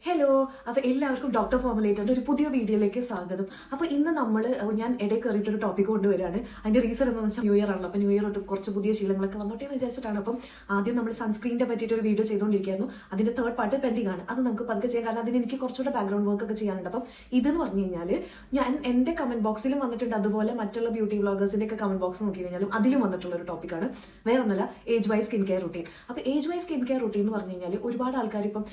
Hello. അപ്പോൾ എല്ലാവർക്കും doctor ഫോർമുലേറ്ററിൻ്റെ ഒരു പുതിയ വീഡിയോയിലേക്ക് സ്വാഗതം. അപ്പോൾ ഇന്ന് ഞാൻ ഇടയിൽ കയറിയിട്ടൊരു ടോപ്പിക് കൊണ്ടുവരികയാണ്. അതിൻ്റെ റീസൺ എന്താണെന്ന് വെച്ചാൽ ന്യൂ ഇയർ ആണല്ലോ. അപ്പോൾ ന്യൂ ഇയർ തൊട്ട് കുറച്ച് പുതിയ ശീലങ്ങളൊക്കെ വന്നോട്ടെ എന്ന് വിചാരിച്ചിട്ടാണ്. അപ്പം ആദ്യം നമ്മൾ സൺസ്ക്രീനിനെ പറ്റിയിട്ട് ഒരു വീഡിയോ ചെയ്തുകൊണ്ടിരിക്കുകയായിരുന്നു. അതിൻ്റെ തേർഡ് പാർട്ട് പെൻഡിങ് ആണ്. അത് നമുക്ക് പതുക്കെ ചെയ്യാൻ, കാരണം അതിന് എനിക്ക് കുറച്ചുകൂടെ ബാക്ക്ഗ്രൗണ്ട് വർക്ക് ഒക്കെ ചെയ്യാനുണ്ട്. അപ്പം ഇതെന്ന് പറഞ്ഞു കഴിഞ്ഞാൽ എൻ്റെ കമന്റ് ബോക്സിലും വന്നിട്ടുണ്ട്, അതുപോലെ മറ്റുള്ള ബ്യൂട്ടി വ്ളോഗേഴ്സിൻ്റെ ഒക്കെ കമന്റ് ബോക്സ് നോക്കി കഴിഞ്ഞാലും അതിലും വന്നിട്ടുള്ള ഒരു ടോപ്പിക്കാണ്. വേറെ ഒന്നുമല്ല, age wise skin care routine. അപ്പോൾ age wise skin care routine എന്ന് പറഞ്ഞു കഴിഞ്ഞാൽ ഒരുപാട് ആൾക്കാർ ഇപ്പം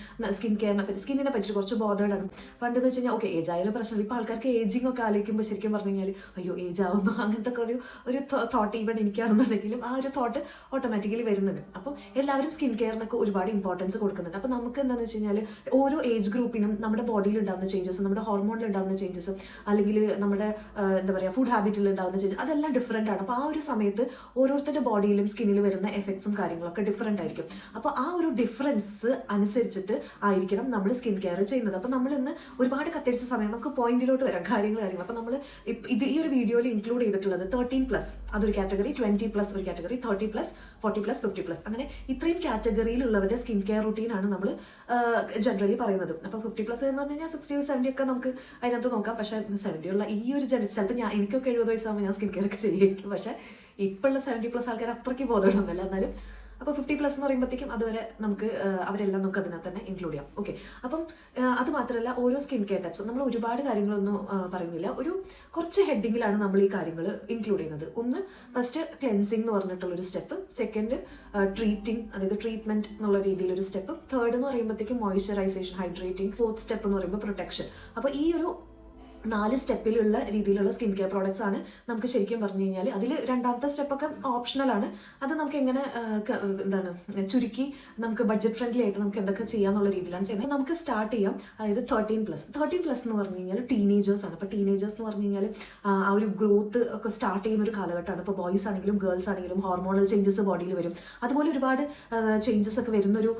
സ്കിന്നിനെ പറ്റി കുറച്ച് ബോധേഡാണ്. പണ്ടെന്ന് വെച്ച് കഴിഞ്ഞാൽ ഏജ് ആയാലും പ്രശ്നമില്ല. ഇപ്പം ആൾക്കാർക്ക് ഏജിങ് ഒക്കെ ആലോചിക്കുമ്പോൾ ശരിക്കും പറഞ്ഞു കഴിഞ്ഞാൽ അയ്യോ ഏജ് ആവുന്നു അങ്ങനത്തെ ഒക്കെ ഒരു തോട്ട് ഈവൻ എനിക്കാണെന്നുണ്ടെങ്കിലും ആ ഒരു തോട്ട് ഓട്ടോമാറ്റിക്കലി വരുന്നുണ്ട്. അപ്പം എല്ലാവരും സ്കിൻ കെയറിനൊക്കെ ഒരുപാട് ഇമ്പോർട്ടൻസ് കൊടുക്കുന്നുണ്ട്. അപ്പം നമുക്ക് എന്താണെന്ന് വെച്ച് കഴിഞ്ഞാൽ ഓരോ ഏജ് ഗ്രൂപ്പിനും നമ്മുടെ ബോഡിയിൽ ഉണ്ടാകുന്ന ചേഞ്ചസ്, നമ്മുടെ ഹോർമോണിൽ ഉണ്ടാകുന്ന ചേഞ്ചസ്, അല്ലെങ്കിൽ നമ്മുടെ എന്താ പറയുക ഫുഡ് ഹാബിറ്റിൽ ഉണ്ടാകുന്ന ചേഞ്ചസ്, അതെല്ലാം ഡിഫറെൻ്റ് ആണ്. അപ്പോൾ ആ ഒരു സമയത്ത് ഓരോരുത്തരുടെ ബോഡിയിലും സ്കിന്നിൽ വരുന്ന എഫക്ട്സും കാര്യങ്ങളൊക്കെ ഡിഫറെൻ്റ് ആയിരിക്കും. അപ്പോൾ ആ ഒരു ഡിഫറൻസ് അനുസരിച്ചിട്ട് ആയിരിക്കണം നമ്മൾ സ്കിൻ കെയർ ചെയ്യുന്നത്. അപ്പോൾ നമ്മൾ ഇന്ന് ഒരുപാട് കത്തിരിച്ച സമയം നമുക്ക് പോയിന്റിലോട്ട് വരാം കാര്യങ്ങൾ. അപ്പോൾ നമ്മൾ ഈ ഒരു വീഡിയോയിൽ ഇൻക്ലൂഡ് ചെയ്തിട്ടുള്ളത് 13+ അതൊരു കാറ്റഗറി, 20+ ഒരു കാറ്റഗറി, 30+, 40+, 50+, അങ്ങനെ ഇത്രയും കാറ്റഗറിയിലുള്ളവരുടെ സ്കിൻ കെയർ റുട്ടീൻ ആണ് നമ്മൾ ജനറലി പറയുന്നത്. അപ്പോൾ 50+ എന്ന് പറഞ്ഞു കഴിഞ്ഞാൽ 60 70 ഒക്കെ നമുക്ക് അതിനകത്ത് നോക്കാം. പക്ഷേ 70 ഉള്ള ഈ ഒരു ചിലപ്പോൾ എനിക്കൊക്കെ 70 വയസ്സാകുമ്പോൾ ഞാൻ സ്കിൻ കെയർ ഒക്കെ ചെയ്യുമായിരിക്കും. പക്ഷേ ഇപ്പോഴുള്ള 70+ ആൾക്കാർ അത്രയ്ക്ക് ബോധമൊന്നുമല്ല. എന്നാലും അപ്പോൾ 50+ എന്ന് പറയുമ്പോഴത്തേക്കും അതുവരെ നമുക്ക് അവരെല്ലാം നമുക്ക് അതിനകത്ത് തന്നെ ഇൻക്ലൂഡ് ചെയ്യാം. ഓക്കെ. അപ്പം അത് മാത്രമല്ല ഓരോ സ്കിൻ കെയർ ടൈപ്സ് നമ്മൾ ഒരുപാട് കാര്യങ്ങളൊന്നും പറയുന്നില്ല. കുറച്ച് ഹെഡിങ്ങിലാണ് നമ്മൾ ഈ കാര്യങ്ങൾ ഇൻക്ലൂഡ് ചെയ്യുന്നത്. ഒന്ന് ഫസ്റ്റ് ക്ലെൻസിങ് എന്ന് പറഞ്ഞിട്ടുള്ളൊരു സ്റ്റെപ്പ്, സെക്കൻഡ് ട്രീറ്റിംഗ്, അതായത് ട്രീറ്റ്മെന്റ് എന്നുള്ള രീതിയിലൊരു സ്റ്റെപ്പ്, തേർഡ് എന്ന് പറയുമ്പോഴത്തേക്കും മോയ്സ്ചറൈസേഷൻ, ഹൈഡ്രേറ്റിംഗ്, ഫോർത്ത് സ്റ്റെപ്പ് എന്ന് പറയുമ്പോൾ പ്രൊട്ടക്ഷൻ. അപ്പോൾ ഈ ഒരു 4 സ്റ്റെപ്പിലുള്ള രീതിയിലുള്ള സ്കിൻ കെയർ പ്രോഡക്ട്സ് ആണ് നമുക്ക് ശരിക്കും പറഞ്ഞു കഴിഞ്ഞാൽ. അതിൽ രണ്ടാമത്തെ സ്റ്റെപ്പൊക്കെ ഓപ്ഷണലാണ്. അത് നമുക്ക് എങ്ങനെ ചുരുക്കി നമുക്ക് ബഡ്ജറ്റ് ഫ്രണ്ട്ലി ആയിട്ട് നമുക്ക് എന്തൊക്കെ ചെയ്യാന്നുള്ള രീതിയിലാണ് ചെയ്യുന്നത്. നമുക്ക് സ്റ്റാർട്ട് ചെയ്യാം. അതായത് 13+ എന്ന് പറഞ്ഞു കഴിഞ്ഞാൽ ടീനേജേഴ്സ് ആണ്. അപ്പോൾ ടീനേജേഴ്സ് എന്ന് പറഞ്ഞു കഴിഞ്ഞാൽ ആ ഒരു ഗ്രോത്ത് ഒക്കെ സ്റ്റാർട്ട് ചെയ്യുന്ന ഒരു കാലഘട്ടമാണ്. ഇപ്പോൾ ബോയ്സ് ആണെങ്കിലും ഗേൾസ് ആണെങ്കിലും ഹോർമോണൽ ചേഞ്ചസ് ബോഡിയിൽ വരും. അതുപോലെ ഒരുപാട് ചേഞ്ചസ് ഒക്കെ വരുന്നൊരു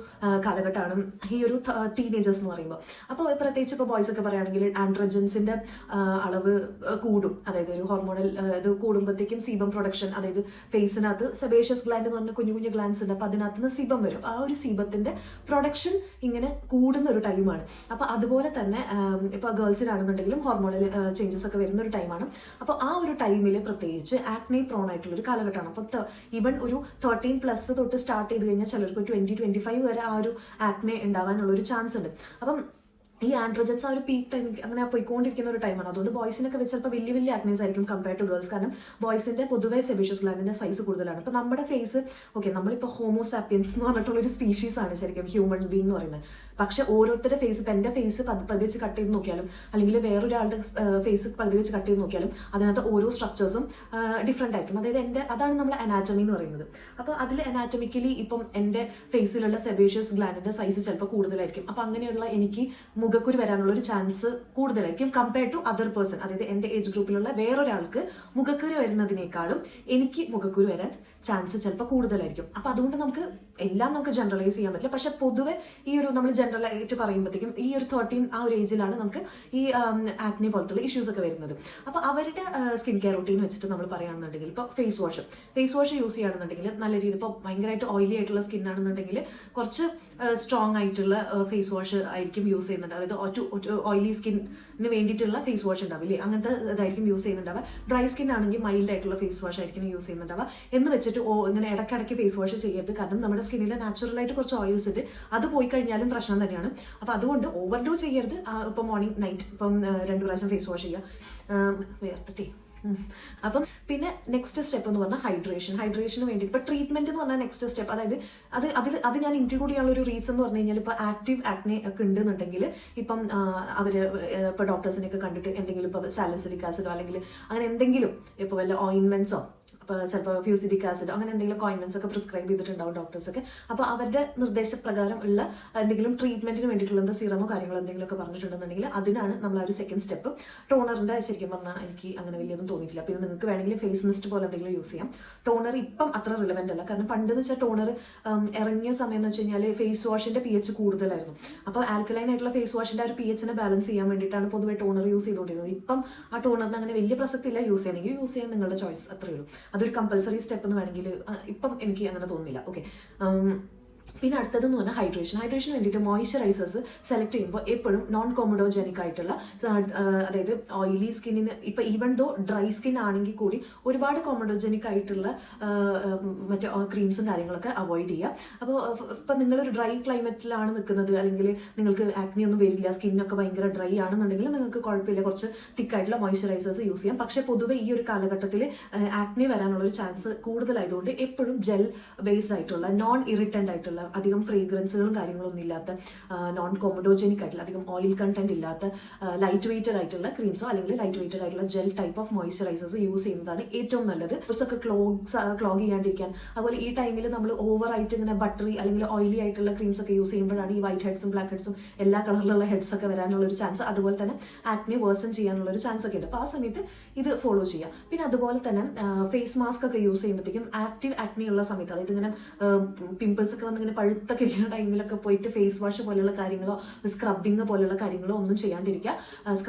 കാലഘട്ടമാണ് ഈ ഒരു ടീനേജേഴ്സ് എന്ന് പറയുമ്പോൾ. അപ്പോൾ പ്രത്യേകിച്ച് ഇപ്പോൾ ബോയ്സ് ഒക്കെ പറയുകയാണെങ്കിൽ ആൻഡ്രോജൻസിന്റെ അളവ് കൂടും. അതായത് ഒരു ഹോർമോണൽ ഇത് കൂടുമ്പോഴത്തേക്കും സീബം പ്രൊഡക്ഷൻ, അതായത് ഫേസിനകത്ത് സെബേഷ്യസ് ഗ്ലാൻഡ് എന്ന് പറഞ്ഞ കുഞ്ഞു കുഞ്ഞു ഗ്ലാൻസ് ഉണ്ട്. അപ്പോൾ അതിനകത്ത് നിന്ന് സീബം വരും. ആ ഒരു സീബത്തിന്റെ പ്രൊഡക്ഷൻ ഇങ്ങനെ കൂടുന്ന ഒരു ടൈമാണ്. അപ്പോൾ അതുപോലെ തന്നെ ഇപ്പോൾ ഗേൾസിനാണെന്നുണ്ടെങ്കിലും ഹോർമോണൽ ചേഞ്ചസ് ഒക്കെ വരുന്ന ഒരു ടൈമാണ്. അപ്പോൾ ആ ഒരു ടൈമിൽ പ്രത്യേകിച്ച് ആക്നെ പ്രോൺ ആയിട്ടുള്ള ഒരു കാലഘട്ടമാണ്. അപ്പം ഈവൻ ഒരു 13+ തൊട്ട് സ്റ്റാർട്ട് ചെയ്ത് കഴിഞ്ഞാൽ ചിലർക്ക് 20-25 വരെ ആ ഒരു ആക്നെ ഉണ്ടാവാനുള്ള ഒരു ചാൻസ് ഉണ്ട്. അപ്പം ഈ ആൻഡ്രോജൻസ് ആ ഒരു പീക്ക് ടൈം അങ്ങനെ പോയിക്കൊണ്ടിരിക്കുന്ന ഒരു ടൈമാണ്. അതുകൊണ്ട് ബോയ്സിനൊക്കെ വെച്ച് ചിലപ്പോൾ വലിയ ആക്നീസ് ആയിരിക്കും കമ്പയർ ടു ഗേൾസ്. കാരണം ബോയ്സിന്റെ പൊതുവെ സെബേഷ്യസ് ഗ്ലാൻഡിന്റെ സൈസ് കൂടുതലാണ്. അപ്പോൾ നമ്മുടെ ഫേസ് നമ്മളിപ്പോൾ ഹോമോസാപ്പിയൻസ് എന്ന് പറഞ്ഞിട്ടുള്ള ഒരു സ്പീഷീസ് ആണ് ശരിക്കും ഹ്യൂമൻ ബീങ് എന്ന് പറയുന്നത്. പക്ഷെ ഓരോരുത്തരുടെ ഫേസ്, ഇപ്പം എൻ്റെ ഫേസ് പകുതി വെച്ച് കട്ട് ചെയ്ത് നോക്കിയാലും അല്ലെങ്കിൽ വേറൊരാളുടെ ഫേസ് പകുതി വെച്ച് കട്ട് ചെയ്ത് നോക്കിയാലും അതിനകത്ത് ഓരോ സ്ട്രക്ചേഴ്സും ഡിഫറെൻ്റ് ആയിരിക്കും. അതായത് അതാണ് നമ്മൾ അനാറ്റമി എന്ന് പറയുന്നത്. അപ്പോൾ അതിൽ അനാറ്റമിക്കലി ഇപ്പം എൻ്റെ ഫേസിലുള്ള സെബേഷ്യസ് ഗ്ലാൻഡിന്റെ സൈസ് ചിലപ്പോൾ കൂടുതലായിരിക്കും. അപ്പോൾ അങ്ങനെയുള്ള എനിക്ക് മുഖക്കുരു വരാനുള്ള ഒരു ചാൻസ് കൂടുതലായിരിക്കും കമ്പയർ ടു അതർ പേഴ്സൺ. അതായത് എൻ്റെ ഏജ് ഗ്രൂപ്പിലുള്ള വേറൊരാൾക്ക് മുഖക്കുരു വരുന്നതിനേക്കാളും എനിക്ക് മുഖക്കുരു വരാൻ ചാൻസ് ചിലപ്പോൾ കൂടുതലായിരിക്കും. അപ്പോൾ അതുകൊണ്ട് എല്ലാം നമുക്ക് ജനറലൈസ് ചെയ്യാൻ പറ്റില്ല. പക്ഷെ പൊതുവെ ഈ ഒരു നമ്മൾ ജനറലായിട്ട് പറയുമ്പോഴത്തേക്കും ഈ ഒരു 13 ആ ഒരു ഏജിലാണ് നമുക്ക് ഈ ആക്നെ പോലത്തുള്ള ഇഷ്യൂസ് ഒക്കെ വരുന്നത്. അപ്പോൾ അവരുടെ സ്കിൻ കെയർ റൂട്ടീൻ വെച്ചിട്ട് നമ്മൾ പറയുകയാണെന്നുണ്ടെങ്കിൽ ഇപ്പോൾ ഫേസ് വാഷ് യൂസ് ചെയ്യുകയാണെന്നുണ്ടെങ്കിൽ നല്ല രീതിയിൽ ഇപ്പോൾ ഭയങ്കരമായിട്ട് ഓയിലി ആയിട്ടുള്ള സ്കിൻ ആണെന്നുണ്ടെങ്കിൽ കുറച്ച് സ്ട്രോങ് ആയിട്ടുള്ള ഫേസ് വാഷ് ആയിരിക്കും യൂസ് ചെയ്യുന്നുണ്ട്. അതായത് ഓയിലി സ്കിന്നിന് വേണ്ടിയിട്ടുള്ള ഫേസ് വാഷ് ഉണ്ടാവില്ലേ, അങ്ങനത്തെ ഇതായിരിക്കും യൂസ് ചെയ്യുന്നുണ്ടാവുക. ഡ്രൈ സ്കിൻ ആണെങ്കിൽ മൈൽഡ് ആയിട്ടുള്ള ഫേസ് വാഷ് ആയിരിക്കും യൂസ് ചെയ്യുന്നുണ്ടാവുക. എന്ന് വെച്ചിട്ട് ഇങ്ങനെ ഇടയ്ക്കിടയ്ക്ക് ഫേസ് വാഷ് ചെയ്യരുത്. കാരണം നമ്മുടെ സ്കിന്നിൽ നാച്ചുറലായിട്ട് കുറച്ച് ഓയിൽസ് ഉണ്ട്, അത് പോയി കഴിഞ്ഞാലും പ്രശ്നം തന്നെയാണ്. അപ്പോൾ അതുകൊണ്ട് ഓവർഡോ ചെയ്യരുത്. ഇപ്പം മോർണിംഗ് നൈറ്റ് ഇപ്പം 2 പ്രാവശ്യം ഫേസ് വാഷ് ചെയ്യുക വേർത്തിട്ടേ. അപ്പം പിന്നെ നെക്സ്റ്റ് സ്റ്റെപ്പ് എന്ന് പറഞ്ഞാൽ ഹൈഡ്രേഷന് വേണ്ടി ഇപ്പോൾ ട്രീറ്റ്മെന്റ് എന്ന് പറഞ്ഞാൽ നെക്സ്റ്റ് സ്റ്റെപ്പ്. അതായത് അത് ഞാൻ ഇൻക്ലൂഡ് ചെയ്യാനുള്ള ഒരു റീസൺ എന്ന് പറഞ്ഞു കഴിഞ്ഞാൽ ഇപ്പോൾ ആക്റ്റീവ് ആക്നെ ഒക്കെ ഉണ്ടെന്നുണ്ടെങ്കിൽ ഇപ്പം അവര് ഇപ്പോൾ ഡോക്ടേഴ്സിനെയൊക്കെ കണ്ടിട്ട് എന്തെങ്കിലും ഇപ്പോൾ സാലിസിലിക് ആസിഡോ അല്ലെങ്കിൽ അങ്ങനെ എന്തെങ്കിലും ഇപ്പോൾ വല്ല ഓയിൻമെന്റ്സോ ഇപ്പോൾ ചിലപ്പോൾ ഫ്യൂസിഡിക് ആസിഡ് അങ്ങനെ എന്തെങ്കിലും ഓയിൻമെന്റ്സ് ഒക്കെ പ്രിസ്ക്രൈബ് ചെയ്തിട്ടുണ്ടാവും ഡോക്ടേഴ്സൊക്കെ. അപ്പോൾ അവരുടെ നിർദ്ദേശപ്രകാരം ഉള്ള എന്തെങ്കിലും ട്രീറ്റ്മെന്റിന് വേണ്ടിയിട്ടുള്ള സിറമോ കാര്യങ്ങളോ എന്തെങ്കിലുമൊക്കെ പറഞ്ഞിട്ടുണ്ടെന്നുണ്ടെങ്കിൽ അതിനാണ് നമ്മൾ ആ ഒരു സെക്കൻഡ് സ്റ്റെപ്പ്. ടോണറിന്റെ ശരിക്കും പറഞ്ഞാൽ എനിക്ക് അങ്ങനെ വലിയൊന്നും തോന്നിയിട്ടില്ല. പിന്നെ നിങ്ങൾക്ക് വേണമെങ്കിൽ ഫേസ് മിസ്റ്റ് പോലെ എന്തെങ്കിലും യൂസ് ചെയ്യാം. ടോണർ ഇപ്പം അത്ര റിലവൻ്റ് അല്ല. കാരണം പണ്ടെന്ന് വെച്ചാൽ ടോണർ ഇറങ്ങിയ സമയം എന്ന് വെച്ച് കഴിഞ്ഞാൽ ഫേസ് വാഷിന്റെ pH കൂടുതലായിരുന്നു. അപ്പോൾ ആൽക്കലൈൻ ആയിട്ടുള്ള ഫേസ് വാഷിന്റെ ആ ഒരു pHനെ ബാലൻസ് ചെയ്യാൻ വേണ്ടിയിട്ടാണ് പൊതുവെ ടോണർ യൂസ് ചെയ്തുകൊണ്ടിരുന്നത്. ഇപ്പം ആ ടോണറിന് അങ്ങനെ വലിയ പ്രസക്തി ഇല്ല. യൂസ് ചെയ്യണമെങ്കിൽ യൂസ് ചെയ്യാൻ നിങ്ങളുടെ ചോയ്സ്, അത്രയേ ഉള്ളൂ. അതൊരു കമ്പൽസറി സ്റ്റെപ്പ് എന്ന് വേണമെങ്കിൽ ഇപ്പം എനിക്ക് അങ്ങനെ തോന്നുന്നില്ല. ഓക്കെ. പിന്നെ അടുത്തതെന്ന് പറഞ്ഞാൽ ഹൈഡ്രേഷന് വേണ്ടിയിട്ട് മോയ്സ്ചറൈസേഴ്സ് സെലക്ട് ചെയ്യുമ്പോൾ എപ്പോഴും നോൺ കോമഡോജനിക് ആയിട്ടുള്ള, അതായത് ഓയിലി സ്കിന്നിന് ഇപ്പം ഈവൻ ദോ ഡ്രൈ സ്കിൻ ആണെങ്കിൽ കൂടി ഒരുപാട് കോമഡോജനിക് ആയിട്ടുള്ള മറ്റേ ക്രീംസും കാര്യങ്ങളൊക്കെ അവോയ്ഡ് ചെയ്യുക. അപ്പോൾ ഇപ്പം നിങ്ങളൊരു ഡ്രൈ ക്ലൈമറ്റിലാണ് നിൽക്കുന്നത്, അല്ലെങ്കിൽ നിങ്ങൾക്ക് ആക്നി ഒന്നും വരില്ല, സ്കിന്നൊക്കെ ഭയങ്കര ഡ്രൈ ആണെന്നുണ്ടെങ്കിൽ നിങ്ങൾക്ക് കുഴപ്പമില്ല, കുറച്ച് തിക്കായിട്ടുള്ള മോയ്സ്ചറൈസേഴ്സ് യൂസ് ചെയ്യാം. പക്ഷേ പൊതുവെ ഈ ഒരു കാലഘട്ടത്തിൽ ആക്നി വരാനുള്ളൊരു ചാൻസ് കൂടുതലായതുകൊണ്ട് എപ്പോഴും ജെൽ ബേസ്ഡ് ആയിട്ടുള്ള, നോൺ ഇറിറ്റൻ്റ് ആയിട്ടുള്ള, അധികം ഫ്രേഗ്രൻസുകളും കാര്യങ്ങളൊന്നും ഇല്ലാത്ത, നോൺ കോമഡോജനിക് ആയിട്ടുള്ള, അധികം ഓയിൽ കണ്ടന്റ് ഇല്ലാത്ത, ലൈറ്റ് വെയ്റ്റഡ് ആയിട്ടുള്ള ക്രീംസോ അല്ലെങ്കിൽ ലൈറ്റ് വെയ്റ്റഡ് ആയിട്ടുള്ള gel type of moisturisers use ചെയ്യുന്നതാണ് ഏറ്റവും നല്ലത്. ഒക്കെ ക്ലോഗ് ചെയ്യാണ്ടിരിക്കാൻ. അതുപോലെ ഈ ടൈമിൽ നമ്മൾ ഓവറായിട്ട് ഇങ്ങനെ ബട്ടറി അല്ലെങ്കിൽ ഓയിലി ആയിട്ടുള്ള ക്രീംസ് ഒക്കെ യൂസ് ചെയ്യുമ്പോഴാണ് ഈ വൈറ്റ് ഹെഡ്സും ബ്ലാക്ക് ഹെഡ്സും എല്ലാ കളറിലുള്ള ഹെഡ്സ് ഒക്കെ വരാനുള്ള ഒരു ചാൻസ്, അതുപോലെ തന്നെ ആക്നി വേഴ്സൺ ചെയ്യാനുള്ള ഒരു ചാൻസ് ഒക്കെ ഉണ്ട്. അപ്പോൾ ആ സമയത്ത് ഇത് ഫോളോ ചെയ്യുക. പിന്നെ അതുപോലെ തന്നെ ഫേസ് മാസ്ക് ഒക്കെ യൂസ് ചെയ്യുമ്പോഴത്തേക്കും ആക്റ്റീവ് ആക്നി ഉള്ള സമയത്ത്, അതായത് ഇങ്ങനെ പിമ്പിൾസ് ഒക്കെ വന്ന് ഇങ്ങനെ പഴുത്തൊക്കെ ഇരിക്കുന്ന ടൈമിലൊക്കെ പോയിട്ട് ഫേസ് വാഷ് പോലെയുള്ള കാര്യങ്ങളോ സ്ക്രബിങ് പോലെയുള്ള കാര്യങ്ങളോ ഒന്നും ചെയ്യാണ്ടിരിക്കുക.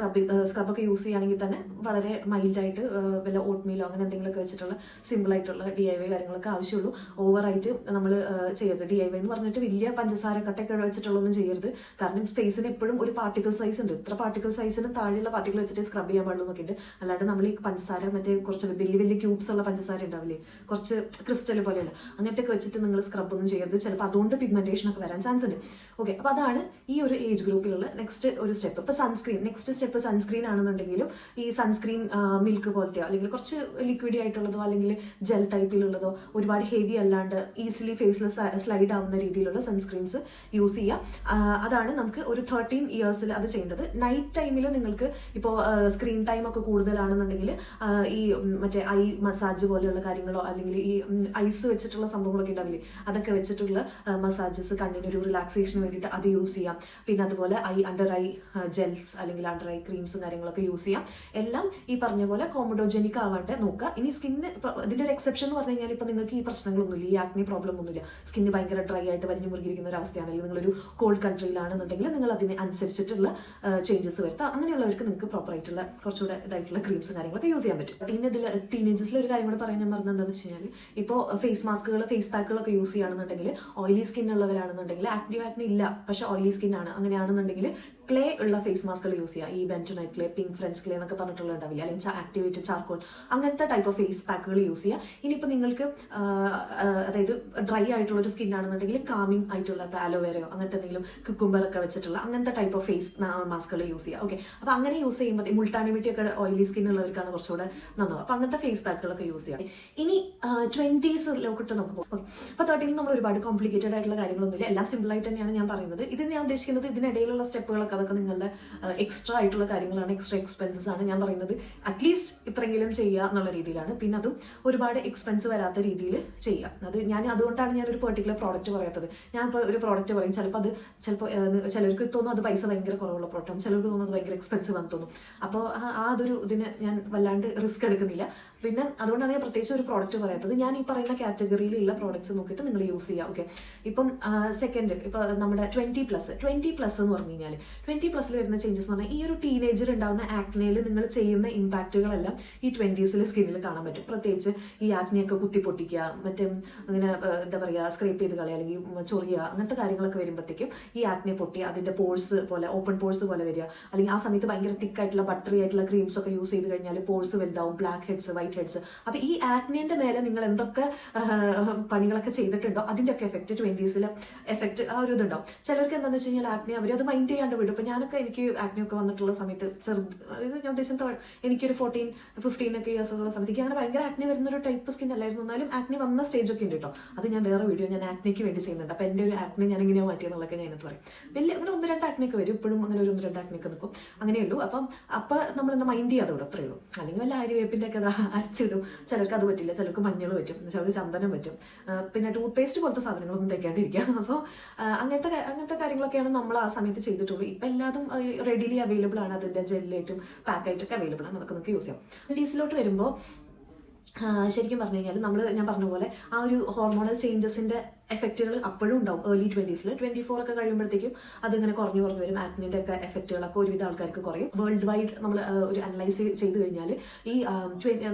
സ്ക്രബൊക്കെ യൂസ് ചെയ്യുകയാണെങ്കിൽ തന്നെ വളരെ മൈൽഡായിട്ട് വല്ല ഓട്ട്മീലോ അങ്ങനെ എന്തെങ്കിലുമൊക്കെ വെച്ചിട്ടുള്ള സിമ്പിൾ ആയിട്ടുള്ള DIY കാര്യങ്ങളൊക്കെ ആവശ്യമുള്ളൂ. ഓവറായിട്ട് നമ്മൾ ചെയ്യരുത്. DIY എന്ന് പറഞ്ഞിട്ട് വലിയ പഞ്ചസാര കട്ടയൊക്കെ വെച്ചിട്ടുള്ളതൊന്നും ചെയ്യരുത്. കാരണം ഫേസിന് എപ്പോഴും ഒരു പാർട്ടിക്കിൾ സൈസ് ഉണ്ട്. ഇത്ര പാർട്ടിക്കിൾ സൈസിന് താഴെയുള്ള പാർട്ടിക്കിൾ വെച്ചിട്ട് സ്ക്രബ് ചെയ്യാൻ പാടുള്ളൂ എന്നൊക്കെ ഉണ്ട്. അല്ലാണ്ട് നമ്മൾ ഈ പഞ്ചസാര മറ്റേ കുറച്ച് വലിയ വലിയ ക്യൂബ്സ് ഉള്ള പഞ്ചസാര ഉണ്ടാവില്ലേ, കുറച്ച് ക്രിസ്റ്റൽ പോലെയുള്ള അങ്ങനത്തെ ഒക്കെ വെച്ചിട്ട് നിങ്ങൾ സ്ക്രബ് ഒന്നും ചെയ്യരുത്. ചിലപ്പോൾ അതുകൊണ്ട് പിഗ്മെന്റേഷൻ ഒക്കെ വരാൻ ചാൻസ് ഉണ്ട്. ഓക്കെ, അപ്പോൾ അതാണ് ഈ ഒരു ഏജ് ഗ്രൂപ്പിലുള്ള നെക്സ്റ്റ് ഒരു സ്റ്റെപ്പ്. ഇപ്പോൾ സൺസ്ക്രീൻ, നെക്സ്റ്റ് സ്റ്റെപ്പ് സൺസ്ക്രീൻ ആണെന്നുണ്ടെങ്കിലും ഈ സൺസ്ക്രീൻ മിൽക്ക് പോലത്തെയോ അല്ലെങ്കിൽ കുറച്ച് ലിക്വിഡി ആയിട്ടുള്ളതോ അല്ലെങ്കിൽ ജെൽ ടൈപ്പിലുള്ളതോ ഒരുപാട് ഹെവി അല്ലാണ്ട് ഈസിലി ഫേസിൽ സ്ലൈഡ് ആവുന്ന രീതിയിലുള്ള സൺസ്ക്രീൻസ് യൂസ് ചെയ്യുക. അതാണ് നമുക്ക് ഒരു 13 ഇയേഴ്സിൽ അത് ചെയ്യേണ്ടത്. നൈറ്റ് ടൈമിൽ നിങ്ങൾക്ക് ഇപ്പോൾ സ്ക്രീൻ ടൈം ഒക്കെ കൂടുതലാണെന്നുണ്ടെങ്കിൽ ഈ മറ്റേ ഐ മസാജ് പോലെയുള്ള കാര്യങ്ങളോ അല്ലെങ്കിൽ ഈ ഐസ് വെച്ചിട്ടുള്ള സംഭവങ്ങളൊക്കെ ഉണ്ടാവില്ലേ, അതൊക്കെ വെച്ചിട്ടുള്ള മസാജസ്, കണ്ണിനൊരു റിലാക്സേഷന് വേണ്ടിയിട്ട് അത് യൂസ് ചെയ്യാം. പിന്നെ അതുപോലെ അണ്ടർ ഐ ജെൽസ് അല്ലെങ്കിൽ അണ്ടർ ഐ ക്രീംസും കാര്യങ്ങളൊക്കെ യൂസ് ചെയ്യാം. എല്ലാം ഈ പറഞ്ഞ പോലെ കോമഡോജനിക് ആവാണ്ട് നോക്കുക. ഇനി സ്കിന്ന് ഇപ്പം ഇതിൻ്റെ ഒരു എക്സെപ്ഷൻ എന്ന് പറഞ്ഞു കഴിഞ്ഞാൽ ഇപ്പം നിങ്ങൾക്ക് ഈ പ്രശ്നങ്ങളൊന്നുമില്ല, ഈ ആക്നി പ്രോബ്ലം ഒന്നുമില്ല, സ്കിന്ന് ഭയങ്കര ഡ്രൈ ആയിട്ട് വലിഞ്ഞു മുറുകിയിരിക്കുന്ന ഒരു അവസ്ഥയാണെങ്കിൽ നിങ്ങളൊരു കോൾഡ് കൺട്രിയിലാണെന്നുണ്ടെങ്കിൽ നിങ്ങൾ അതിന് അനുസരിച്ചിട്ടുള്ള ചേഞ്ചസ് വരുത്താം. അങ്ങനെയുള്ളവർക്ക് നിങ്ങൾക്ക് പ്രോപ്പർ ആയിട്ടുള്ള കുറച്ചുകൂടെ ഇതായിട്ടുള്ള ക്രീംസും കാര്യങ്ങളൊക്കെ യൂസ് ചെയ്യാൻ പറ്റും. പിന്നെ ഇതിൽ ടീനേജസിൽ ഒരു കാര്യം കൂടെ പറയാൻ ഞാൻ പറഞ്ഞത് എന്താണെന്ന് വെച്ച് കഴിഞ്ഞാൽ, ഇപ്പോൾ ഫേസ് മാസ്കുകൾ ഫേസ് പാക്കുകളൊക്കെ യൂസ് ചെയ്യുകയാണെന്നുണ്ടെങ്കിൽ ഓയിലി സ്കിൻ ഉള്ളവരാണെന്നുണ്ടെങ്കിൽ, ആക്റ്റീവ് ആക്നി ഇല്ല പക്ഷേ ഓയിലി സ്കിൻ ആണ്, അങ്ങനെയാണെന്നുണ്ടെങ്കിൽ ക്ലേ ഉള്ള ഫേസ് മാസ്കുകൾ യൂസ് ചെയ്യുക. ഈ ബെൻറ്റോനൈറ്റ് ക്ലേ, പിങ്ക് ഫ്രഞ്ച് ക്ലേ എന്നൊക്കെ പറഞ്ഞിട്ടുള്ള ഉണ്ടാവില്ല, അല്ലെങ്കിൽ ആക്ടിവേറ്റഡ് ചാർക്കോൾ, അങ്ങനത്തെ ടൈപ്പ് ഓഫ് ഫേസ് പാക്കുകൾ യൂസ് ചെയ്യുക. ഇനിയിപ്പോൾ നിങ്ങൾക്ക് അതായത് ഡ്രൈ ആയിട്ടുള്ള ഒരു സ്കിൻ ആണെന്നുണ്ടെങ്കിൽ കാമിങ് ആയിട്ടുള്ള അലോവേരയോ അങ്ങനത്തെ എന്തെങ്കിലും കുക്കുംബർ ഒക്കെ വെച്ചിട്ടുള്ള അങ്ങനത്തെ ടൈപ്പ് ഓഫ് ഫേസ് മാസ്കുകൾ യൂസ് ചെയ്യുക. ഓക്കെ, അപ്പോൾ അങ്ങനെ യൂസ് ചെയ്യുമ്പോൾ മുൾട്ടാനിമിറ്റി ഒക്കെ ഓയിലി സ്കിൻ ഉള്ളവർക്കാണ് കുറച്ചുകൂടെ നന്നാവും. അപ്പോൾ അങ്ങനത്തെ ഫേസ് പാക്കുകളൊക്കെ യൂസ് ചെയ്യാം. ഇനി 20s നമുക്ക് പോകും. ഓക്കെ, അപ്പോൾ 13 നമ്മൾ ഒരുപാട് കോംപ്ലിക്കേറ്റഡ് ആയിട്ടുള്ള കാര്യങ്ങളൊന്നുമില്ല, എല്ലാം സിമ്പിൾ ആയിട്ട് തന്നെയാണ് ഞാൻ പറയുന്നത്. ഇത് ഞാൻ ഉദ്ദേശിക്കുന്നത് ഇതിനിടയിലുള്ള സ്റ്റെപ്പുകളൊക്കെ അതൊക്കെ നിങ്ങളുടെ എക്സ്ട്രാ ആയിട്ടുള്ള കാര്യങ്ങളാണ്, എക്സ്ട്രാ എക്സ്പെൻസസ് ആണ്. ഞാൻ പറയുന്നത് അറ്റ്ലീസ്റ്റ് ഇത്രയെങ്കിലും ചെയ്യുക എന്നുള്ള രീതിയിലാണ്. പിന്നെ അതും ഒരുപാട് എക്സ്പെൻസ് വരാത്ത രീതിയിൽ ചെയ്യുക. അത് അതുകൊണ്ടാണ് ഞാനൊരു പെർട്ടിക്കുലർ പ്രോഡക്റ്റ് പറയാത്തത്. ഞാൻ ഇപ്പോൾ ഒരു പ്രോഡക്റ്റ് പറയും, ചിലപ്പോൾ ചിലർക്ക് തോന്നും അത് പൈസ ഭയങ്കര കുറവുള്ള പ്രോഡക്റ്റാണ്, ചിലർക്ക് തോന്നും അത് ഭയങ്കര എക്സ്പെൻസീവ് ആണെന്ന് തോന്നും. അപ്പോൾ അതൊരു ഇതിന് ഞാൻ വല്ലാണ്ട് റിസ്ക് എടുക്കുന്നില്ല. പിന്നെ അതുകൊണ്ടാണ് ഞാൻ പ്രത്യേകിച്ച് ഒരു പ്രോഡക്റ്റ് പറയാത്തത്. ഞാൻ ഈ പറയുന്ന കാറ്റഗറിയിലുള്ള പ്രോഡക്റ്റ്സ് നോക്കിയിട്ട് നിങ്ങൾ യൂസ് ചെയ്യുക. ഓക്കെ, ഇപ്പം സെക്കൻഡ്, ഇപ്പോൾ നമ്മുടെ 20+ എന്ന് പറഞ്ഞു കഴിഞ്ഞാൽ 20+ വരുന്ന ചേഞ്ചസ് എന്ന് പറഞ്ഞാൽ ഈ ഒരു ടീനേജിൽ ഉണ്ടാകുന്ന ആക്നെയിൽ നിങ്ങൾ ചെയ്യുന്ന ഇമ്പാക്റ്റുകളെല്ലാം ഈ 20s സ്കിന്നിൽ കാണാൻ പറ്റും. പ്രത്യേകിച്ച് ഈ ആക്നെയൊക്കെ കുത്തിപ്പൊട്ടിക്കുക, മറ്റേ അങ്ങനെ എന്താ പറയുക സ്ക്രേപ്പ് ചെയ്ത് കളയുക അല്ലെങ്കിൽ ചൊറിയുക, അങ്ങനത്തെ കാര്യങ്ങളൊക്കെ വരുമ്പോഴത്തേക്കും ഈ ആക്നെ പൊട്ടി അതിൻ്റെ പോഴ്സ് പോലെ ഓപ്പൺ പോഴ്സ് പോലെ വരിക. അല്ലെങ്കിൽ ആ സമയത്ത് ഭയങ്കര തിക്കായിട്ടുള്ള ബട്ടറി ആയിട്ടുള്ള ക്രീംസ് ഒക്കെ യൂസ് ചെയ്ത് കഴിഞ്ഞാൽ പോഴ്സ് വലുതാവും, ബ്ലാക്ക് ഹെഡ്സ് വൈറ്റ് ഹെഡ്സ്. അപ്പോൾ ഈ ആക്നെൻ്റെ മേലെ നിങ്ങൾ എന്തൊക്കെ പണികളൊക്കെ ചെയ്തിട്ടുണ്ടോ അതിൻ്റെ ഒക്കെ എഫക്റ്റ് 20s എഫക്റ്റ് ആ ഒരു ഇതുണ്ടാവും. ചിലർക്ക് എന്താണെന്ന് വെച്ച് കഴിഞ്ഞാൽ ആക്നെ അവരത് മൈൻഡ് ചെയ്യാണ്ട് വിടും. ഇപ്പം ഞാനൊക്കെ എനിക്ക് ആക്നെ ഒക്കെ വന്നിട്ടുള്ള സമയത്ത് അതായത് ഞാൻ ഉദ്ദേശം എനിക്കൊരു 14-15 ഒക്കെ ഇയേഴ്സ് ഉള്ള സമയത്തേക്ക് അങ്ങനെ ഭയങ്കര ആക്നെ വരുന്നൊരു ടൈപ്പ് സ്കിൻ അല്ലായിരുന്നു. എന്നാലും ആക്നെ വന്ന സ്റ്റേജൊക്കെ ഉണ്ട് കേട്ടോ. അത് ഞാൻ വേറെ വീഡിയോ ഞാൻ ആക്നെക്ക് വേണ്ടി ചെയ്യുന്നുണ്ട്. അപ്പോൾ എൻ്റെ ഒരു ആക്നെ ഞാൻ എങ്ങനെയാണ് മാറ്റിയെന്നുള്ളതൊക്കെ ഞാൻ ഇതിനകത്ത് പറയും. വലിയ അങ്ങനെ 1-2 ആക്നെയൊക്കെ വരും, ഇപ്പോഴും അങ്ങനെ ഒരു 1-2 ആക്നെയൊക്കെ നിൽക്കും, അങ്ങനെയുള്ളൂ. അപ്പം നമ്മളെന്താ മൈൻഡ് ചെയ്യാതെ വിടും, അത്രയേ ഉള്ളൂ. അല്ലെങ്കിൽ വല്ല ആര്യവേപ്പിൻ്റെ ഒക്കെ അരച്ചിടും. ചിലർക്ക് അത് പറ്റില്ല, ചിലർക്ക് മഞ്ഞൾ പറ്റും, ചിലർക്ക് ചന്ദനം പറ്റും, പിന്നെ ടൂത്ത് പേസ്റ്റ് പോലത്തെ സാധനങ്ങളൊന്നും തേക്കാണ്ടിരിക്കുക. അപ്പോൾ അങ്ങനത്തെ കാര്യങ്ങളൊക്കെയാണ് നമ്മൾ ആ സമയത്ത് ചെയ്തിട്ടുള്ളൂ. ഇപ്പം എല്ലാതും റെഡിലി അവൈലബിൾ ആണ്, അതിൻ്റെ ജെല്ലായിട്ടും പാക്കായിട്ടൊക്കെ അവൈലബിൾ ആണ്, അതൊക്കെ നമുക്ക് യൂസ് ചെയ്യാം. ഡീസിലോട്ട് വരുമ്പോൾ ശരിക്കും പറഞ്ഞു കഴിഞ്ഞാൽ ഞാൻ പറഞ്ഞ പോലെ ആ ഒരു ഹോർമോണൽ ചേഞ്ചസിൻ്റെ എഫക്റ്റുകൾ അപ്പോഴും ഉണ്ടാവും ഏർലി 20s. 24 ഒക്കെ കഴിയുമ്പോഴത്തേക്കും അതിങ്ങനെ കുറഞ്ഞു വരും. ആക്നിന്റെ ഒക്കെ എഫക്റ്റുകളൊക്കെ ഒരുവിധ ആൾക്കാർക്ക് കുറയും. വേൾഡ് വൈഡ് നമ്മൾ ഒരു അനലൈസ് ചെയ്ത് കഴിഞ്ഞാൽ ഈ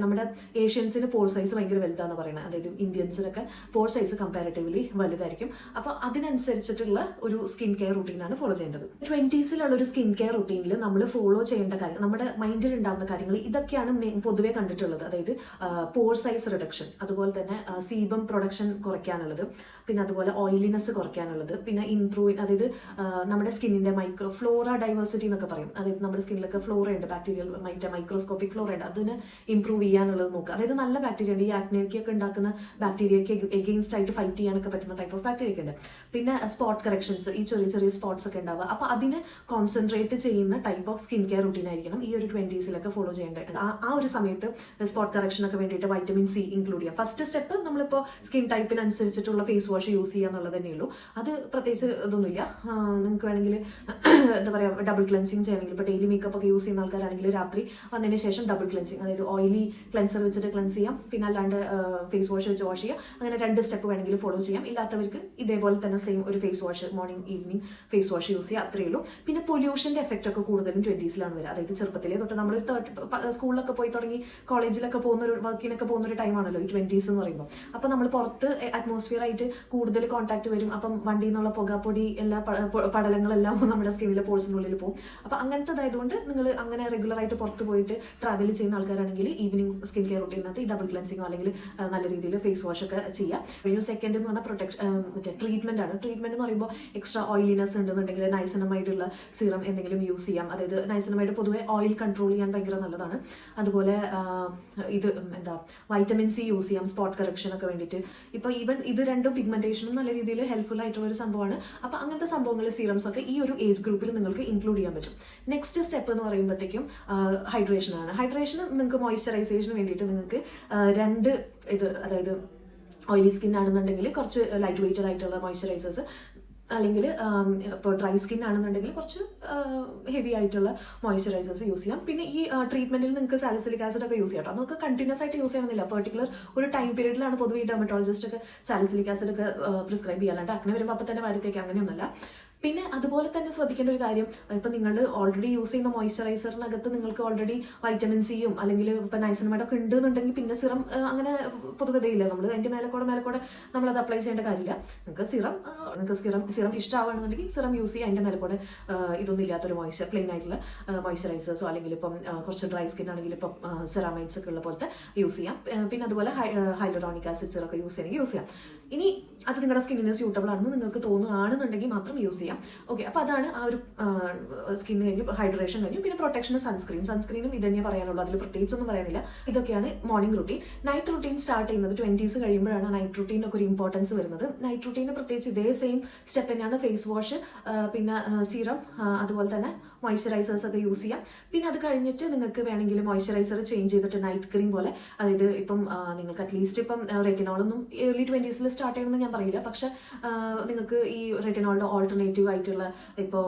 നമ്മുടെ ഏഷ്യൻസിന് പോർ സൈസ് ഭയങ്കര വലുതാന്ന് പറയുന്നത്. അതായത് ഇന്ത്യൻസിനൊക്കെ പോർ സൈസ് കമ്പാരിറ്റീവ്ലി വലുതായിരിക്കും. അപ്പോൾ അതിനനുസരിച്ചിട്ടുള്ള ഒരു സ്കിൻ കെയർ റുട്ടീനാണ് ഫോളോ ചെയ്യേണ്ടത്. 20സിലുള്ള ഒരു സ്കിൻ കെയർ റുട്ടീനിൽ നമ്മൾ ഫോളോ ചെയ്യേണ്ട കാര്യം, നമ്മുടെ മൈൻഡിൽ ഉണ്ടാകുന്ന കാര്യങ്ങൾ ഇതൊക്കെയാണ് പൊതുവെ കണ്ടിട്ടുള്ളത്. അതായത് പോർ സൈസ് റിഡക്ഷൻ, അതുപോലെ തന്നെ സീബം പ്രൊഡക്ഷൻ കുറയ്ക്കാനുള്ളത്, പിന്നെ അതുപോലെ ഓയിലിനെസ് കുറയ്ക്കാനുള്ളത്, പിന്നെ അതായത് നമ്മുടെ സ്കിന്നിന്റെ ഫ്ലോറ ഡൈവേഴ്സിറ്റി എന്നൊക്കെ പറയും. അതായത് നമ്മുടെ സ്കിന്നിലൊക്കെ ഫ്ലോറ ഉണ്ട്, ബാക്ടീരിയൽ മൈക്രോസ്കോപ്പിക് ഫ്ലോറ ഉണ്ട്, അതിന് ഇംപ്രൂവ് ചെയ്യാനുള്ളത് നോക്കുക. അതായത് നല്ല ബാക്ടീരിയ ഉണ്ട്, ഈ ആക്നെയൊക്കെ ഉണ്ടാക്കുന്ന ബാക്ടീരിയക്ക് എഗെയിൻസ്റ്റ് ആയിട്ട് ഫൈറ്റ് ചെയ്യാനൊക്കെ പറ്റുന്ന ടൈപ്പ് ഓഫ് ബാക്ടീരിയ ഒക്കെ ഉണ്ട്. പിന്നെ സ്പോട്ട് കറക്ഷൻസ്, ഈ ചെറിയ ചെറിയ സ്പോട്ട്സ് ഒക്കെ ഉണ്ടാവുക. അപ്പൊ അതിന് കോൺസെൻട്രേറ്റ് ചെയ്യുന്ന type of skin care routine ആയിരിക്കണം ഈ ഒരു 20സിലൊക്കെ ഫോളോ ചെയ്യേണ്ടത്. ആ ഒരു സമയത്ത് സ്പോട്ട് കറക്ഷനൊക്കെ വേണ്ടിയിട്ട് വൈറ്റമിൻ സി ഇൻക്ലൂഡ് ചെയ്യാം. ഫസ്റ്റ് സ്റ്റെപ്പ് നമ്മളിപ്പോൾ സ്കിൻ ടൈപ്പിനനുസരിച്ചിട്ടുള്ള ഫേസ് വാഷ് യൂസ് ചെയ്യുക എന്നുള്ളത് തന്നെ ഉള്ളൂ. അത് പ്രത്യേകിച്ച് ഇതൊന്നുമില്ല. നിങ്ങൾക്ക് വേണമെങ്കിൽ എന്താ പറയുക, ഡബിൾ ക്ലെൻസിങ് ചെയ്യണമെങ്കിൽ, ഇപ്പോൾ ഡെയിലി മേക്കപ്പ് ഒക്കെ യൂസ് ചെയ്യുന്ന ആൾക്കാരാണെങ്കിൽ രാത്രി വന്നതിന് ശേഷം ഡബിൾ ക്ലെൻസിങ്, അതായത് ഓയിലി ക്ലെൻസർ വെച്ചിട്ട് ക്ലെൻസ് ചെയ്യാം, പിന്നെ അല്ലാണ്ട് ഫേസ് വാഷ് വെച്ച് വാഷ് ചെയ്യാം. അങ്ങനെ 2 സ്റ്റെപ്പ് വേണമെങ്കിൽ ഫോളോ ചെയ്യാം. ഇല്ലാത്തവർക്ക് ഇതേപോലെ തന്നെ സെയിം ഒരു face wash, morning evening face wash use ചെയ്യുക, അത്രയേ ഉള്ളൂ. പിന്നെ പൊല്യൂഷന്റെ എഫക്റ്റ് ഒക്കെ കൂടുതലും 20സിലാണ് വരിക. അതായത് ചെറുപ്പത്തിലേ തൊട്ട് നമ്മൾ സ്കൂളിലൊക്കെ പോയി തുടങ്ങി കോളേജിലൊക്കെ വർക്കിനൊക്കെ പോകുന്ന ഒരു ടൈമാണല്ലോ ഈ 20s എന്ന് പറയുമ്പോൾ. അപ്പോൾ നമ്മൾ പുറത്ത് അറ്റ്മോസ്ഫിയർ ആയിട്ട് കൂടുതൽ കോൺടാക്ട് വരും. അപ്പം വണ്ടിയിൽ നിന്നുള്ള പുകപ്പൊടി എല്ലാ പടലങ്ങളെല്ലാം നമ്മുടെ സ്കിന്നിലെ പോഴ്സിനുള്ളിൽ പോകും. അപ്പം അങ്ങനത്തേതായതുകൊണ്ട് നിങ്ങൾ അങ്ങനെ റെഗുലർ ആയിട്ട് പുറത്ത് പോയിട്ട് ട്രാവൽ ചെയ്യുന്ന ആൾക്കാരാണെങ്കിൽ ഈവനിങ് സ്കിൻ കെയർ റൂട്ടീനകത്ത് ഈ ഡബിൾ ക്ലെൻസിങ്ങോ അല്ലെങ്കിൽ നല്ല രീതിയിൽ ഫേസ് വാഷ് ഒക്കെ ചെയ്യാം. പിന്നെ സെക്കൻഡ് എന്ന് പറഞ്ഞാൽ മറ്റേ ട്രീറ്റ്മെന്റ് ആണ്. ട്രീറ്റ്മെന്റ് എന്ന് പറയുമ്പോൾ എക്സ്ട്രാ ഓയിലിനെസ് ഉണ്ടെന്നുണ്ടെങ്കിൽ നൈസിനമൈഡുള്ള സീറം എന്തെങ്കിലും യൂസ് ചെയ്യാം. അതായത് നൈസിനമൈഡ് പൊതുവെ ഓയിൽ കൺട്രോൾ ചെയ്യാൻ ഭയങ്കര നല്ലതാണ്. അതുപോലെ വൈറ്റമിൻ സി യൂസ് ചെയ്യാം സ്പോട്ട് കറക്ഷൻ ഒക്കെ വേണ്ടിയിട്ട്. ഇപ്പൊ ഈവൻ ഇത് രണ്ടും പിഗ്മെന്റേഷനും നല്ല രീതിയിൽ ഹെൽപ്ഫുൾ ആയിട്ടുള്ള ഒരു സംഭവമാണ്. അപ്പൊ അങ്ങനത്തെ സംഭവങ്ങൾ, സീറംസ് ഒക്കെ ഈ ഒരു ഏജ് ഗ്രൂപ്പിൽ നിങ്ങൾക്ക് ഇൻക്ലൂഡ് ചെയ്യാൻ പറ്റും. നെക്സ്റ്റ് സ്റ്റെപ്പ് എന്ന് പറയുമ്പോഴത്തേക്കും ഹൈഡ്രേഷൻ ആണ്. ഹൈഡ്രേഷൻ നിങ്ങൾക്ക് മോയ്സ്ചറൈസേഷന് വേണ്ടിയിട്ട് നിങ്ങൾക്ക് അതായത് ഓയിലി സ്കിൻ ആണെന്നുണ്ടെങ്കിൽ കുറച്ച് ലൈറ്റ് വെയ്റ്റഡ് ആയിട്ടുള്ള മോയ്സ്ചറൈസേഴ്സ്, അല്ലെങ്കിൽ ഇപ്പോൾ ഡ്രൈ സ്കിൻ ആണെന്നുണ്ടെങ്കിൽ കുറച്ച് ഹെവി ആയിട്ടുള്ള മോയ്സ്ചറൈസേഴ്സ് യൂസ് ചെയ്യാം. പിന്നെ ഈ ട്രീറ്റ്മെന്റിൽ നിങ്ങൾക്ക് സാലിസിലിക് ആസിഡ് ഒക്കെ യൂസ് ചെയ്യാം. നമുക്ക് കണ്ടിന്യൂസ് ആയിട്ട് യൂസ് ചെയ്യണമെന്നില്ല. പെർട്ടിക്കുലർ ഒരു ടൈം പീരീഡിലാണ് പൊതുവെ ഡെർമറ്റോളജിസ്റ്റ് ഒക്കെ സാലിസിലിക് ആസിഡ് ഒക്കെ പ്രിസ്ക്രൈബ് ചെയ്യാറുണ്ട്. അങ്ങനെ വരുമ്പോൾ അപ്പം തന്നെ വാരത്തേക്ക് അങ്ങനെയൊന്നുമല്ല. പിന്നെ അതുപോലെ തന്നെ ശ്രദ്ധിക്കേണ്ട ഒരു കാര്യം, ഇപ്പം നിങ്ങൾ ഓൾറെഡി യൂസ് ചെയ്യുന്ന മോയ്സ്ചറൈസറിനകത്ത് നിങ്ങൾക്ക് ഓൾറെഡി വൈറ്റമിൻ സിയും അല്ലെങ്കിൽ ഇപ്പം നൈസിനമൈഡ് ഒക്കെ ഉണ്ടെന്നുണ്ടെങ്കിൽ പിന്നെ സിറം അങ്ങനെ പൊതുഗതയില്ല. നമ്മൾ അതിൻ്റെ മേലക്കൂടെ നമ്മളത് അപ്ലൈ ചെയ്യേണ്ട കാര്യമില്ല. നിങ്ങൾക്ക് സിറം ഇഷ്ടമാവുകയാണെന്നുണ്ടെങ്കിൽ സിറം യൂസ് ചെയ്യുക. അതിൻ്റെ മേലക്കൂടെ ഇതൊന്നും ഇല്ലാത്തൊരു പ്ലെയിൻ ആയിട്ടുള്ള മോയ്സ്ചറൈസേഴ്സോ അല്ലെങ്കിൽ ഇപ്പം കുറച്ച് ഡ്രൈ സ്കിൻ ആണെങ്കിൽ ഇപ്പം സെറാമൈഡ്സ് ഒക്കെ ഉള്ള പോലത്തെ യൂസ് ചെയ്യാം. പിന്നെ അതുപോലെ ഹൈലറോണിക് ആസിഡ് സിറൊക്കെ യൂസ് ചെയ്യണമെങ്കിൽ യൂസ് ചെയ്യാം. ഇനി അത് നിങ്ങളുടെ സ്കിന്നിന് സ്യൂട്ടബിൾ ആണെന്ന് നിങ്ങൾക്ക് തോന്നുകയാണെന്നുണ്ടെങ്കിൽ മാത്രം യൂസ് ചെയ്യാം. ഓക്കെ, അപ്പോൾ അതാണ് ആ ഒരു സ്കിൻ കഴിഞ്ഞു, ഹൈഡ്രേഷൻ കഴിഞ്ഞു. പിന്നെ പ്രൊട്ടക്ഷന് സൺസ്ക്രീനും ഇത് തന്നെ പറയാനുള്ളൂ, അതിൽ പ്രത്യേകിച്ചൊന്നും പറയാനില്ല. ഇതൊക്കെയാണ് morning routine. Night routine start ചെയ്യുന്നത് 20s കഴിയുമ്പോഴാണ് നൈറ്റ് റുട്ടീനൊക്കെ ഒരു ഇമ്പോർട്ടൻസ് വരുന്നത്. നൈറ്റ് റുട്ടീന് പ്രത്യേകിച്ച് ഇതേ സെയിം സ്റ്റെപ്പ് തന്നെയാണ്. ഫേസ് വാഷ്, പിന്നെ സീറം, അതുപോലെ തന്നെ മോയ്സ്ചറൈസേഴ്സ് ഒക്കെ യൂസ് ചെയ്യാം. പിന്നെ അത് കഴിഞ്ഞിട്ട് നിങ്ങൾക്ക് വേണമെങ്കിൽ മോയ്സ്ചറൈസർ ചേഞ്ച് ചെയ്തിട്ട് നൈറ്റ് ക്രീം പോലെ, അതായത് ഇപ്പം നിങ്ങൾക്ക് അറ്റ്ലീസ്റ്റ് ഇപ്പം റെറ്റിനോളൊന്നും ഏർലി 20s സ്റ്റാർട്ട് ചെയ്യണമെന്ന് ഞാൻ പറയില്ല. പക്ഷെ നിങ്ങൾക്ക് ഈ റെറ്റിനോളിന്റെ ഓൾട്ടർനേറ്റീവ് ആയിട്ടുള്ള ഇപ്പോൾ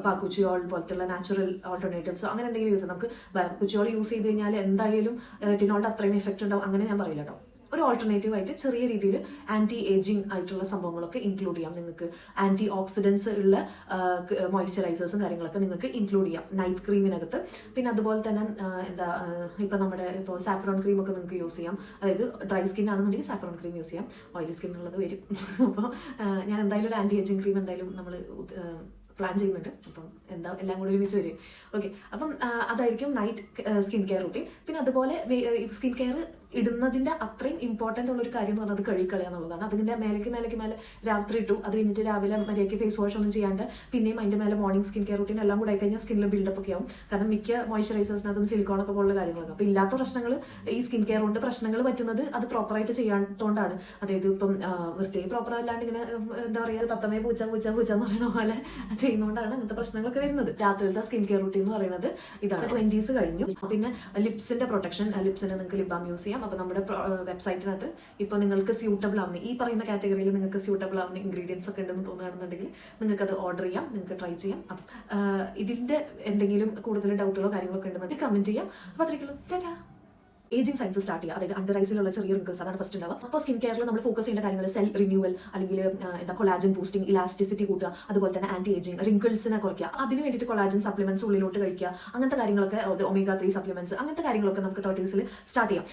ബാക്കുച്ചിയോൾ പോലത്തുള്ള നാച്ചുറൽ ഓൾട്ടർനേറ്റീവ്സ് അങ്ങനെ എന്തെങ്കിലും യൂസ് ചെയ്യാം. നമുക്ക് ബാക്കുച്ചിയോൾ യൂസ് ചെയ്ത് കഴിഞ്ഞാൽ എന്തായാലും റെറ്റിനോളിന്റെ അത്രയും എഫക്റ്റ് ഉണ്ടാവും അങ്ങനെ ഞാൻ പറയില്ല കേട്ടോ. ഒരു ഓൾട്ടർനേറ്റീവ് ആയിട്ട് ചെറിയ രീതിയിൽ ആന്റി ഏജിങ് ആയിട്ടുള്ള സംഭവങ്ങളൊക്കെ ഇൻക്ലൂഡ് ചെയ്യാം. നിങ്ങൾക്ക് ആന്റി ഓക്സിഡൻസ് ഉള്ള മോയ്സ്ചറൈസേഴ്സും കാര്യങ്ങളൊക്കെ നിങ്ങൾക്ക് ഇൻക്ലൂഡ് ചെയ്യാം നൈറ്റ് ക്രീമിനകത്ത്. പിന്നെ അതുപോലെ തന്നെ ഇപ്പോൾ സാഫ്രോൺ ക്രീം ഒക്കെ നിങ്ങൾക്ക് യൂസ് ചെയ്യാം. അതായത് ഡ്രൈ സ്കിൻ ആണെന്നുണ്ടെങ്കിൽ സാഫ്രോൺ ക്രീം യൂസ് ചെയ്യാം. ഓയിലി സ്കിൻ ഉള്ളത് വരും. അപ്പോൾ ഞാൻ എന്തായാലും ഒരു ആന്റി ഏജിങ് ക്രീം എന്തായാലും നമ്മൾ പ്ലാൻ ചെയ്യുന്നുണ്ട്. അപ്പം എല്ലാം കൂടി ഒരുമിച്ച് വരും. ഓക്കെ, അപ്പം അതായിരിക്കും നൈറ്റ് സ്കിൻ കെയർ റൂട്ടീൻ. പിന്നെ അതുപോലെ സ്കിൻ കെയർ ഇടുന്നതിന്റെ അത്രയും ഇമ്പോർട്ടൻ്റ് ഉള്ള ഒരു കാര്യം എന്ന് പറഞ്ഞാൽ അത് കഴുകിക്കളയുക എന്നുള്ളതാണ്. അതിന്റെ മേലെ രാത്രി ഇട്ടു, അത് കഴിഞ്ഞിട്ട് രാവിലെ മര്യാദയ്ക്ക് ഫേസ് വാഷ് ഒന്നും ചെയ്യാണ്ട് പിന്നെയും അതിന്റെ മേലെ മോർണിംഗ് സ്കിൻ കെയർ റൂട്ടീൻ എല്ലാം കൂടെ ആയിക്കഴിഞ്ഞാൽ സ്കിന്നിൽ ബിൽഡപ്പ് ഒക്കെ ആവും. കാരണം മിക്ക മോയ്സ്ചറൈസേഴ്സിനകത്തും സിലിക്കോണൊക്കെ പോലുള്ള കാര്യങ്ങളൊക്കെ. അപ്പോൾ ഇല്ലാത്ത പ്രശ്നങ്ങൾ ഈ സ്കിൻ കെയർ കൊണ്ട് പ്രശ്നങ്ങൾ പറ്റുന്നത് അത് പ്രോപ്പറായിട്ട് ചെയ്യാത്തതുകൊണ്ടാണ്. അതായത് ഇപ്പം വൃത്തിയായി പ്രോപ്പർ അല്ലാണ്ട് ഇങ്ങനെ എന്താ പറയുക തത്തമേ പൂച്ച എന്ന് പറയുന്ന പോലെ ചെയ്യുന്നതുകൊണ്ടാണ് അങ്ങനത്തെ പ്രശ്നങ്ങളൊക്കെ വരുന്നത്. രാത്രിയിലത്തെ സ്കിൻ കെയർ റൂട്ടീൻ എന്ന് പറയുന്നത് ഇതാണ്. 20s കഴിഞ്ഞു. പിന്നെ ലിപ്സിന്റെ പ്രൊട്ടക്ഷൻ, ലിപ്സിന് നിങ്ങൾക്ക് ലിപ് ബാം യൂസ് ചെയ്യാം. അപ്പോൾ നമ്മുടെ വെബ്സൈറ്റിനകത്ത് ഇപ്പോൾ നിങ്ങൾക്ക് സ്യൂട്ടബിൾ ആവുന്ന ഈ പറയുന്ന കാറ്റഗറിയിൽ നിങ്ങൾക്ക് സ്യൂട്ടബിൾ ആവുന്ന ഇൻഗ്രീഡിയൻസ് ഒക്കെ ഉണ്ടെന്ന് തോന്നുകയാണെന്നുണ്ടെങ്കിൽ നിങ്ങൾക്ക് അത് ഓർഡർ ചെയ്യാം, നിങ്ങൾക്ക് ട്രൈ ചെയ്യാം. ഇതിന്റെ എന്തെങ്കിലും കൂടുതൽ ഡൗട്ടുകളോ കാര്യങ്ങളൊക്കെ ഉണ്ടെന്നുണ്ടെങ്കിൽ കമന്റ് ചെയ്യാം. അപ്പോൾ അത്രയ്ക്കുള്ളൂ. ടാറ്റാ. ഏജിങ് സയൻസ് സ്റ്റാർട്ട് ചെയ്യുക. അതായത് അണ്ടർ ഐസിലുള്ള ചെറിയ റിങ്കിൾസ് അതാണ് ഫസ്റ്റ് ഉണ്ടാവുക. അപ്പോൾ സ്കിൻ കെയറിൽ നമ്മൾ ഫോക്കസ് ചെയ്യേണ്ട കാര്യങ്ങൾ സെൽ റിന്യൂവൽ, അല്ലെങ്കിൽ എന്താ കൊളാജൻ ബൂസ്റ്റിംഗ്, ഇലാസ്റ്റിസിറ്റി കൂട്ടുക, അതുപോലെ തന്നെ ആന്റി ഏജിങ്, റിങ്കിൾസിനെ കുറയ്ക്കുക. അതിന് വേണ്ടിയിട്ട് കൊളാജൻ സപ്ലിമെന്റ്സ് ഉള്ളിലോട്ട് കഴിക്കുക. അങ്ങനത്തെ കാര്യങ്ങളൊക്കെ, ഒമേഗ 3 സപ്ലിമെന്റ്സ്, അങ്ങനത്തെ കാര്യങ്ങളൊക്കെ നമുക്ക് 30s സ്റ്റാർട്ട് ചെയ്യാം.